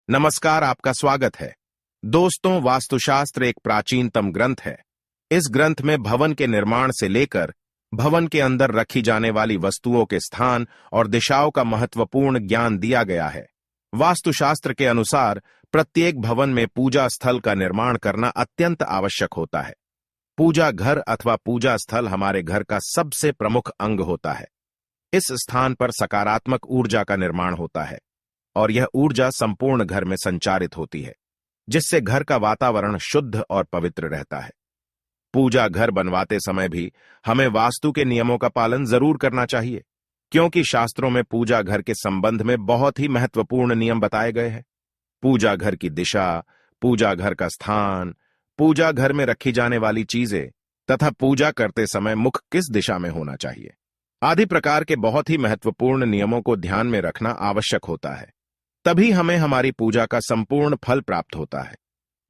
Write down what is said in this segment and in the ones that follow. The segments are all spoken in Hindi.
नमस्कार, आपका स्वागत है। दोस्तों, वास्तुशास्त्र एक प्राचीनतम ग्रंथ है। इस ग्रंथ में भवन के निर्माण से लेकर भवन के अंदर रखी जाने वाली वस्तुओं के स्थान और दिशाओं का महत्वपूर्ण ज्ञान दिया गया है। वास्तुशास्त्र के अनुसार प्रत्येक भवन में पूजा स्थल का निर्माण करना अत्यंत आवश्यक होता है। पूजा घर अथवा पूजा स्थल हमारे घर का सबसे प्रमुख अंग होता है। इस स्थान पर सकारात्मक ऊर्जा का निर्माण होता है और यह ऊर्जा संपूर्ण घर में संचारित होती है, जिससे घर का वातावरण शुद्ध और पवित्र रहता है। पूजा घर बनवाते समय भी हमें वास्तु के नियमों का पालन जरूर करना चाहिए, क्योंकि शास्त्रों में पूजा घर के संबंध में बहुत ही महत्वपूर्ण नियम बताए गए हैं। पूजा घर की दिशा, पूजा घर का स्थान, पूजा घर में रखी जाने वाली चीजें तथा पूजा करते समय मुख किस दिशा में होना चाहिए आदि प्रकार के बहुत ही महत्वपूर्ण नियमों को ध्यान में रखना आवश्यक होता है। तभी हमें हमारी पूजा का संपूर्ण फल प्राप्त होता है।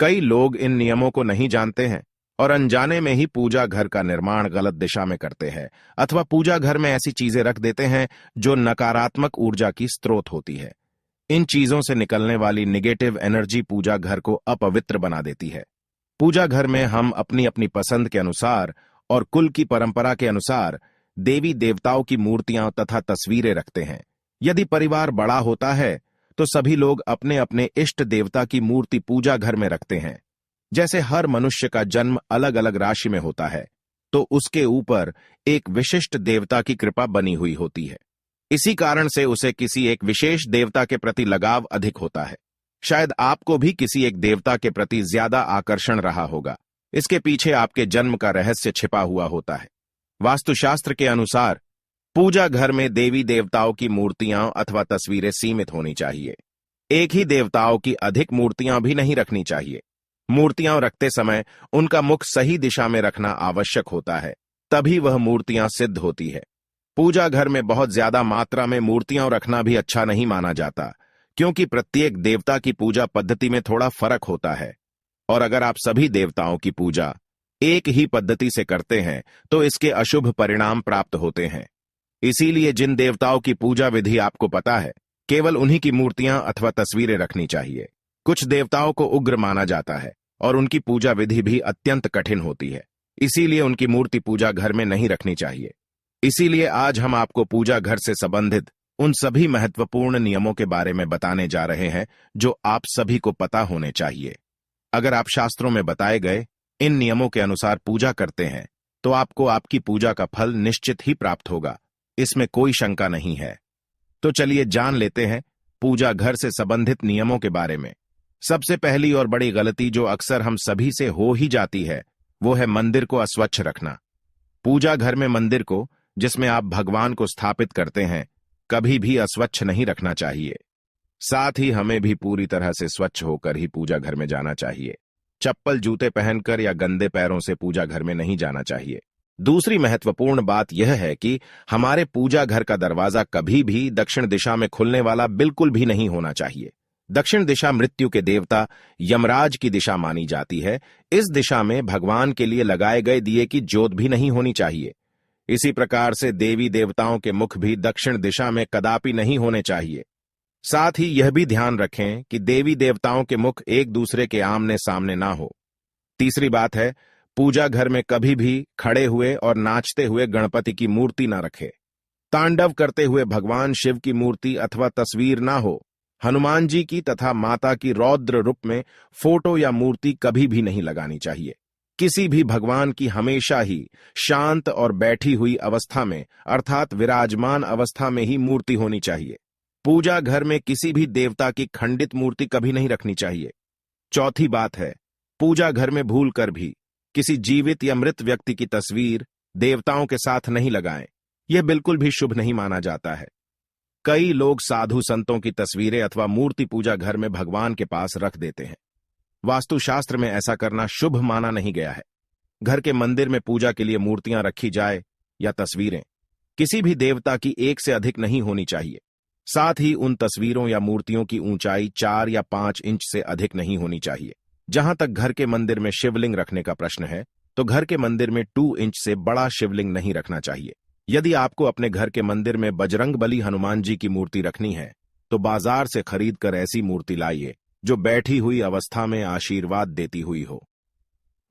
कई लोग इन नियमों को नहीं जानते हैं और अनजाने में ही पूजा घर का निर्माण गलत दिशा में करते हैं अथवा पूजा घर में ऐसी चीजें रख देते हैं जो नकारात्मक ऊर्जा की स्रोत होती है। इन चीजों से निकलने वाली निगेटिव एनर्जी पूजा घर को अपवित्र बना देती है। पूजा घर में हम अपनी अपनी पसंद के अनुसार और कुल की परंपरा के अनुसार देवी देवताओं की मूर्तियां तथा तस्वीरें रखते हैं। यदि परिवार बड़ा होता है तो सभी लोग अपने अपने इष्ट देवता की मूर्ति पूजा घर में रखते हैं। जैसे हर मनुष्य का जन्म अलग अलग राशि में होता है, तो उसके ऊपर एक विशिष्ट देवता की कृपा बनी हुई होती है। इसी कारण से उसे किसी एक विशेष देवता के प्रति लगाव अधिक होता है। शायद आपको भी किसी एक देवता के प्रति ज्यादा आकर्षण रहा होगा। इसके पीछे आपके जन्म का रहस्य छिपा हुआ होता है। वास्तुशास्त्र के अनुसार पूजा घर में देवी देवताओं की मूर्तियां अथवा तस्वीरें सीमित होनी चाहिए। एक ही देवताओं की अधिक मूर्तियां भी नहीं रखनी चाहिए। मूर्तियां रखते समय उनका मुख सही दिशा में रखना आवश्यक होता है, तभी वह मूर्तियां सिद्ध होती है। पूजा घर में बहुत ज्यादा मात्रा में मूर्तियां रखना भी अच्छा नहीं माना जाता, क्योंकि प्रत्येक देवता की पूजा पद्धति में थोड़ा फर्क होता है और अगर आप सभी देवताओं की पूजा एक ही पद्धति से करते हैं तो इसके अशुभ परिणाम प्राप्त होते हैं। इसीलिए जिन देवताओं की पूजा विधि आपको पता है, केवल उन्हीं की मूर्तियां अथवा तस्वीरें रखनी चाहिए। कुछ देवताओं को उग्र माना जाता है और उनकी पूजा विधि भी अत्यंत कठिन होती है, इसीलिए उनकी मूर्ति पूजा घर में नहीं रखनी चाहिए। इसीलिए आज हम आपको पूजा घर से संबंधित उन सभी महत्वपूर्ण नियमों के बारे में बताने जा रहे हैं जो आप सभी को पता होने चाहिए। अगर आप शास्त्रों में बताए गए इन नियमों के अनुसार पूजा करते हैं तो आपको आपकी पूजा का फल निश्चित ही प्राप्त होगा, इसमें कोई शंका नहीं है। तो चलिए जान लेते हैं पूजा घर से संबंधित नियमों के बारे में। सबसे पहली और बड़ी गलती जो अक्सर हम सभी से हो ही जाती है, वो है मंदिर को अस्वच्छ रखना। पूजा घर में मंदिर को, जिसमें आप भगवान को स्थापित करते हैं, कभी भी अस्वच्छ नहीं रखना चाहिए। साथ ही हमें भी पूरी तरह से स्वच्छ होकर ही पूजा घर में जाना चाहिए। चप्पल जूते पहनकर या गंदे पैरों से पूजा घर में नहीं जाना चाहिए। दूसरी महत्वपूर्ण बात यह है कि हमारे पूजा घर का दरवाजा कभी भी दक्षिण दिशा में खुलने वाला बिल्कुल भी नहीं होना चाहिए। दक्षिण दिशा मृत्यु के देवता यमराज की दिशा मानी जाती है। इस दिशा में भगवान के लिए लगाए गए दिए की ज्योत भी नहीं होनी चाहिए। इसी प्रकार से देवी देवताओं के मुख भी दक्षिण दिशा में कदापि नहीं होने चाहिए। साथ ही यह भी ध्यान रखें कि देवी देवताओं के मुख एक दूसरे के आमने सामने ना हो। तीसरी बात है, पूजा घर में कभी भी खड़े हुए और नाचते हुए गणपति की मूर्ति न रखे। तांडव करते हुए भगवान शिव की मूर्ति अथवा तस्वीर ना हो। हनुमान जी की तथा माता की रौद्र रूप में फोटो या मूर्ति कभी भी नहीं लगानी चाहिए। किसी भी भगवान की हमेशा ही शांत और बैठी हुई अवस्था में अर्थात विराजमान अवस्था में ही मूर्ति होनी चाहिए। पूजा घर में किसी भी देवता की खंडित मूर्ति कभी नहीं रखनी चाहिए। चौथी बात है, पूजा घर में भूल कर भी किसी जीवित या मृत व्यक्ति की तस्वीर देवताओं के साथ नहीं लगाएं। यह बिल्कुल भी शुभ नहीं माना जाता है। कई लोग साधु संतों की तस्वीरें अथवा मूर्ति पूजा घर में भगवान के पास रख देते हैं। वास्तुशास्त्र में ऐसा करना शुभ माना नहीं गया है। घर के मंदिर में पूजा के लिए मूर्तियां रखी जाए या तस्वीरें, किसी भी देवता की एक से अधिक नहीं होनी चाहिए। साथ ही उन तस्वीरों या मूर्तियों की ऊंचाई 4 या 5 इंच से अधिक नहीं होनी चाहिए। जहां तक घर के मंदिर में शिवलिंग रखने का प्रश्न है, तो घर के मंदिर में 2 इंच से बड़ा शिवलिंग नहीं रखना चाहिए। यदि आपको अपने घर के मंदिर में बजरंगबली हनुमान जी की मूर्ति रखनी है, तो बाजार से खरीद कर ऐसी मूर्ति लाइए जो बैठी हुई अवस्था में आशीर्वाद देती हुई हो।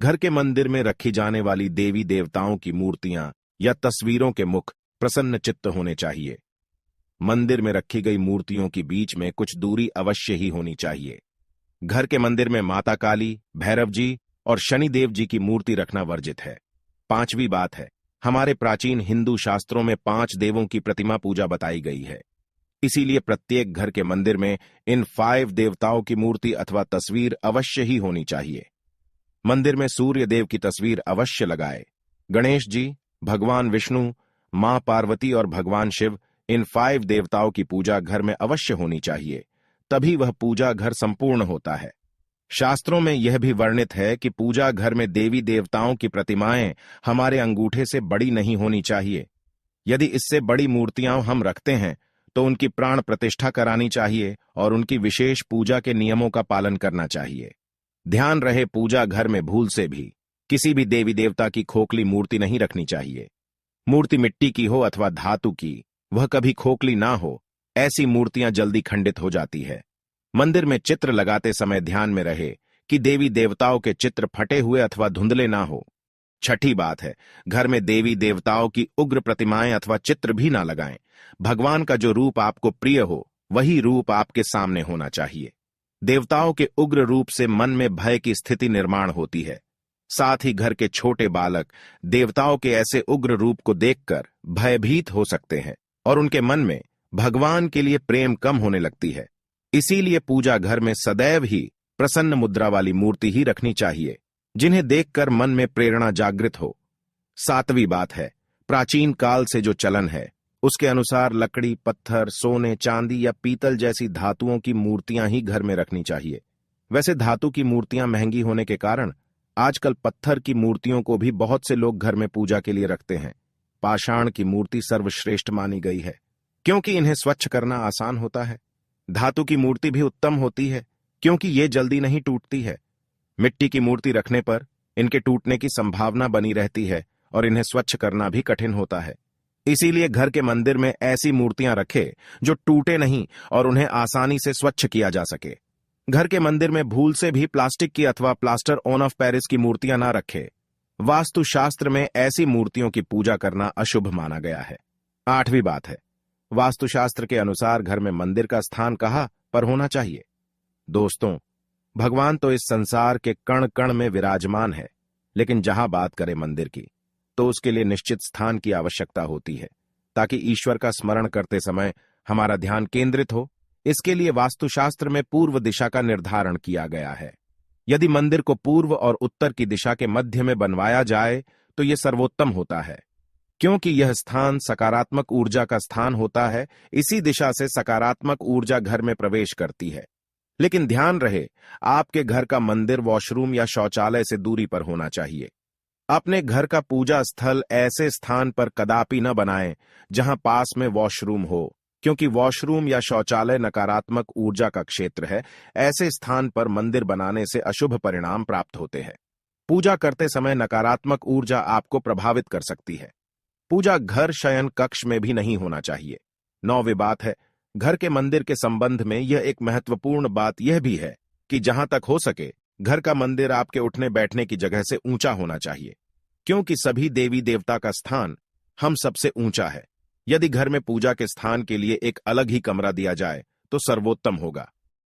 घर के मंदिर में रखी जाने वाली देवी देवताओं की मूर्तियां या तस्वीरों के मुख प्रसन्न चित्त होने चाहिए। मंदिर में रखी गई मूर्तियों के बीच में कुछ दूरी अवश्य ही होनी चाहिए। घर के मंदिर में माता काली, भैरव जी और शनिदेव जी की मूर्ति रखना वर्जित है। पांचवी बात है, हमारे प्राचीन हिंदू शास्त्रों में 5 देवों की प्रतिमा पूजा बताई गई है। इसीलिए प्रत्येक घर के मंदिर में इन 5 देवताओं की मूर्ति अथवा तस्वीर अवश्य ही होनी चाहिए। मंदिर में सूर्य देव की तस्वीर अवश्य लगाए। गणेश जी, भगवान विष्णु, मां पार्वती और भगवान शिव, इन 5 देवताओं की पूजा घर में अवश्य होनी चाहिए, तभी वह पूजा घर संपूर्ण होता है। शास्त्रों में यह भी वर्णित है कि पूजा घर में देवी देवताओं की प्रतिमाएं हमारे अंगूठे से बड़ी नहीं होनी चाहिए। यदि इससे बड़ी मूर्तियां हम रखते हैं तो उनकी प्राण प्रतिष्ठा करानी चाहिए और उनकी विशेष पूजा के नियमों का पालन करना चाहिए। ध्यान रहे, पूजा घर में भूल से भी किसी भी देवी देवता की खोखली मूर्ति नहीं रखनी चाहिए। मूर्ति मिट्टी की हो अथवा धातु की, वह कभी खोखली ना हो। ऐसी मूर्तियां जल्दी खंडित हो जाती है। मंदिर में चित्र लगाते समय ध्यान में रहे कि देवी देवताओं के चित्र फटे हुए अथवा धुंधले ना हो। छठी बात है, घर में देवी देवताओं की उग्र प्रतिमाएं अथवा चित्र भी ना लगाएं। भगवान का जो रूप आपको प्रिय हो वही रूप आपके सामने होना चाहिए। देवताओं के उग्र रूप से मन में भय की स्थिति निर्माण होती है। साथ ही घर के छोटे बालक देवताओं के ऐसे उग्र रूप को देखकर भयभीत हो सकते हैं और उनके मन में भगवान के लिए प्रेम कम होने लगती है। इसीलिए पूजा घर में सदैव ही प्रसन्न मुद्रा वाली मूर्ति ही रखनी चाहिए, जिन्हें देखकर मन में प्रेरणा जागृत हो। 7वीं बात है, प्राचीन काल से जो चलन है उसके अनुसार लकड़ी, पत्थर, सोने, चांदी या पीतल जैसी धातुओं की मूर्तियां ही घर में रखनी चाहिए। वैसे धातु की मूर्तियां महंगी होने के कारण आजकल पत्थर की मूर्तियों को भी बहुत से लोग घर में पूजा के लिए रखते हैं। पाषाण की मूर्ति सर्वश्रेष्ठ मानी गई है, क्योंकि इन्हें स्वच्छ करना आसान होता है। धातु की मूर्ति भी उत्तम होती है, क्योंकि ये जल्दी नहीं टूटती है। मिट्टी की मूर्ति रखने पर इनके टूटने की संभावना बनी रहती है और इन्हें स्वच्छ करना भी कठिन होता है। इसीलिए घर के मंदिर में ऐसी मूर्तियां रखे जो टूटे नहीं और उन्हें आसानी से स्वच्छ किया जा सके। घर के मंदिर में भूल से भी प्लास्टिक की अथवा प्लास्टर ऑन ऑफ पेरिस की मूर्तियां ना रखे। वास्तुशास्त्र में ऐसी मूर्तियों की पूजा करना अशुभ माना गया है। 8वीं बात है, वास्तुशास्त्र के अनुसार घर में मंदिर का स्थान कहाँ पर होना चाहिए। दोस्तों, भगवान तो इस संसार के कण कण में विराजमान है, लेकिन जहां बात करें मंदिर की तो उसके लिए निश्चित स्थान की आवश्यकता होती है, ताकि ईश्वर का स्मरण करते समय हमारा ध्यान केंद्रित हो। इसके लिए वास्तुशास्त्र में पूर्व दिशा का निर्धारण किया गया है। यदि मंदिर को पूर्व और उत्तर की दिशा के मध्य में बनवाया जाए तो यह सर्वोत्तम होता है, क्योंकि यह स्थान सकारात्मक ऊर्जा का स्थान होता है। इसी दिशा से सकारात्मक ऊर्जा घर में प्रवेश करती है। लेकिन ध्यान रहे, आपके घर का मंदिर वॉशरूम या शौचालय से दूरी पर होना चाहिए। अपने घर का पूजा स्थल ऐसे स्थान पर कदापि न बनाएं जहां पास में वॉशरूम हो, क्योंकि वॉशरूम या शौचालय नकारात्मक ऊर्जा का क्षेत्र है। ऐसे स्थान पर मंदिर बनाने से अशुभ परिणाम प्राप्त होते हैं। पूजा करते समय नकारात्मक ऊर्जा आपको प्रभावित कर सकती है। पूजा घर शयन कक्ष में भी नहीं होना चाहिए। 9वीं बात है, घर के मंदिर के संबंध में यह एक महत्वपूर्ण बात यह भी है कि जहां तक हो सके घर का मंदिर आपके उठने बैठने की जगह से ऊंचा होना चाहिए, क्योंकि सभी देवी देवता का स्थान हम सबसे ऊंचा है। यदि घर में पूजा के स्थान के लिए एक अलग ही कमरा दिया जाए तो सर्वोत्तम होगा।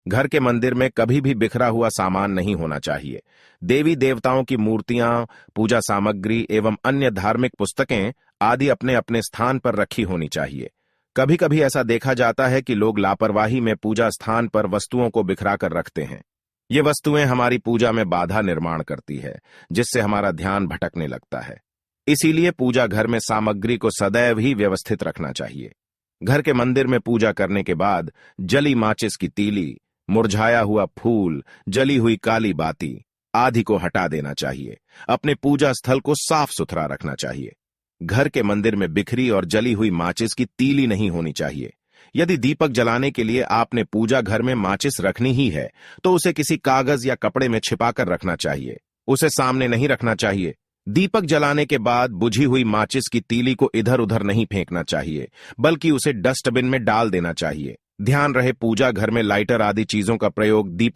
घर के मंदिर में कभी भी बिखरा हुआ सामान नहीं होना चाहिए। देवी देवताओं की मूर्तियां, पूजा सामग्री एवं अन्य धार्मिक पुस्तकें आदि अपने अपने स्थान पर रखी होनी चाहिए। कभी कभी ऐसा देखा जाता है कि लोग लापरवाही में पूजा स्थान पर वस्तुओं को बिखरा कर रखते हैं। ये वस्तुएं हमारी पूजा में बाधा निर्माण करती है, जिससे हमारा ध्यान भटकने लगता है। इसीलिए पूजा घर में सामग्री को सदैव ही व्यवस्थित रखना चाहिए। घर के मंदिर में पूजा करने के बाद जली माचिस की तीली, मुरझाया हुआ फूल, जली हुई काली बाती आदि को हटा देना चाहिए। अपने पूजा स्थल को साफ सुथरा रखना चाहिए। घर के मंदिर में बिखरी और जली हुई माचिस की तीली नहीं होनी चाहिए। यदि दीपक जलाने के लिए आपने पूजा घर में माचिस रखनी ही है तो उसे किसी कागज या कपड़े में छिपाकर रखना चाहिए। उसे सामने नहीं रखना चाहिए। दीपक जलाने के बाद बुझी हुई माचिस की तीली को इधर उधर नहीं फेंकना चाहिए, बल्कि उसे डस्टबिन में डाल देना चाहिए। ध्यान रहे, पूजा घर में लाइटर आदि चीजों का प्रयोग दीपक